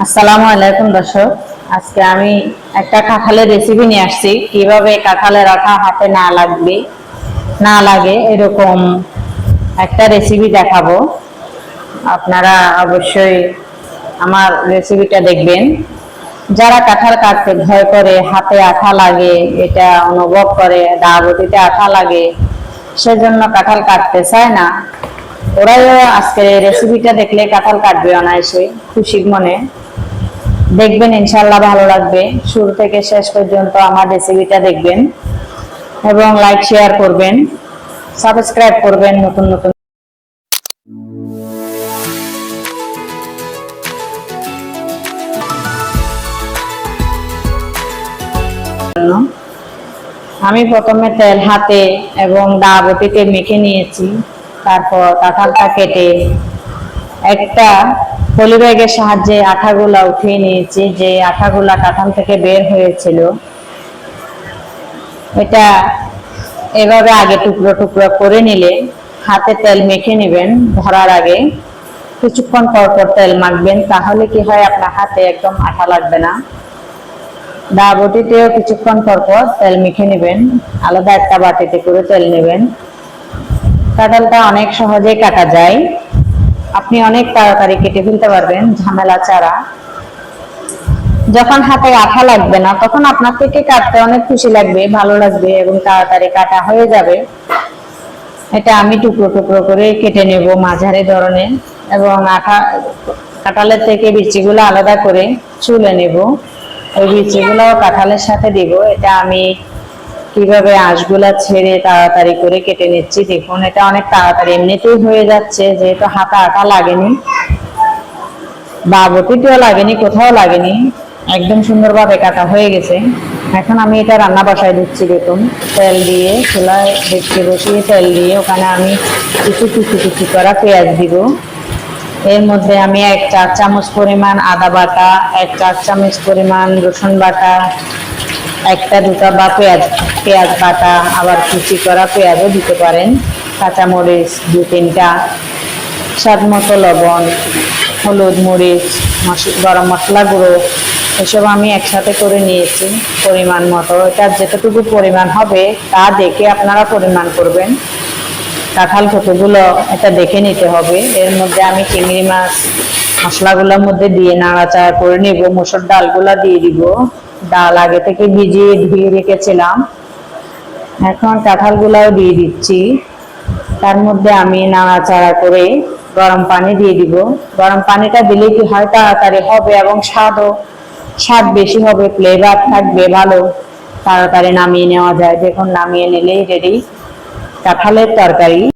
আসসালামু আলাইকুম দর্শক, আজকে আমি একটা কাঁঠালের রেসিপি নিয়ে আসছি। কিভাবে কাঁঠালের আঠা হাতে না লাগে এরকম একটা রেসিপি দেখাবো। আপনারা অবশ্যই আমার রেসিপিটা দেখবেন। যারা কাঁঠাল কাটতে ভয় করে, হাতে আঠা লাগে, এটা অনুভব করে দাঁড়াবটিতে আঠা লাগে, সেজন্য কাঁঠাল কাটতে চায় না, ওরাও আজকে রেসিপিটা দেখলে কাঁঠাল কাটবে অনায়াসে খুশি মনে। দেখবেন ইনশাল্লাহ ভালো লাগবে। শুরু থেকে শেষ পর্যন্ত আমার রেসিপিটা দেখবেন এবং লাইক শেয়ার করবেন, সাবস্ক্রাইব করবেন নতুন নতুন। আমি প্রথমে তেল হাতে এবং দাঁড়াবটিতে মেখে নিয়েছি। তারপর কাঁঠালটা কেটে একটা পলি ব্যাগের সাহায্যে আঠাগুলা উঠিয়ে নিয়েছি, যে আঠাগুলা কাঁঠাল থেকে বের হয়েছিল। এটা এভাবে আগে টুকরো টুকরো করে নিলে হাতে তেল মেখে নেবেন। ধরার আগে কিছুক্ষণ পর পর তেল মাখবেন, তাহলে কি হয় আপনার হাতে একদম আঠা লাগবে না। দাঁড়াবটিতেও কিছুক্ষণ পর পর তেল মেখে নেবেন, আলাদা একটা বাটিতে করে তেল নেবেন। কাঁঠালটা অনেক সহজে কাটা যায়, আপনি অনেক তাড়াতাড়ি কেটে ফেলতে পারবেন ঝামেলা ছাড়া। যখন হাতে আঠা লাগবে না তখন আপনার থেকে কাটতে অনেক খুশি লাগবে, ভালো লাগবে এবং তাড়াতাড়ি কাটা হয়ে যাবে। এটা আমি টুকরো টুকরো করে কেটে নেব মাঝারি ধরনের, এবং কাঁঠালের থেকে বিচিগুলো আলাদা করে চুলে নেব। ওই বিচিগুলো কাঁঠালের সাথে দিব। এটা আমি কিভাবে আঁশগুলা ছেড়ে তাড়াতাড়ি করে কেটে নিচ্ছি দেখুন। এটা অনেক তাড়াতাড়ি এমনিতেই হয়ে যাচ্ছে, যেহেতু হাতে আঠা লাগেনি বা বটিতেও লাগেনি, কোথাও লাগেনি, একদম সুন্দরভাবে কাটা হয়ে গেছে। এখন আমি এটা রান্না বসায় দিচ্ছি। দেখুন, তেল দিয়ে চুলায় ডেকচি বসিয়ে তেল দিয়ে ওখানে আমি কিছু কুচি কুচি করা পেঁয়াজ দিব। এর মধ্যে আমি 1 চা-চামচ পরিমাণ আদা বাটা, 1 চা-চামচ পরিমাণ রসুন বাটা, একটা দুটা বা পেঁয়াজ বাটা, আবার কুচি করা পেঁয়াজও দিতে পারেন, কাঁচামরিচ 2-3টা, স্বাদ মতো লবণ, হলুদ, মরিচ, গরম মশলা গুঁড়ো, এসব আমি একসাথে করে নিয়েছি পরিমাণ মতো। এটা যেতটুকু পরিমাণ হবে তা দেখে আপনারা পরিমাণ করবেন। কাঁঠাল কতগুলো এটা দেখে নিতে হবে। এর মধ্যে আমি চিংড়ি মাছ মশলাগুলোর মধ্যে দিয়ে নাড়াচাড়া করে নেব। মসুর ডালগুলা দিয়ে দিব, ডাল আগে থেকে ভিজিয়ে ধুয়ে রেখেছিলাম। এখন কাঁঠালগুলাও দিয়ে দিচ্ছি। তার মধ্যে আমি নাড়াচাড়া করে গরম পানি দিয়ে দিব। গরম পানিটা দিলে কি হয়, তাড়াতাড়ি হবে এবং স্বাদ বেশি হবে, ফ্লেভার থাকবে ভালো, তাড়াতাড়ি নামিয়ে নেওয়া যায়। দেখুন, নামিয়ে নিলেই রেডি কাঁঠালের তরকারি।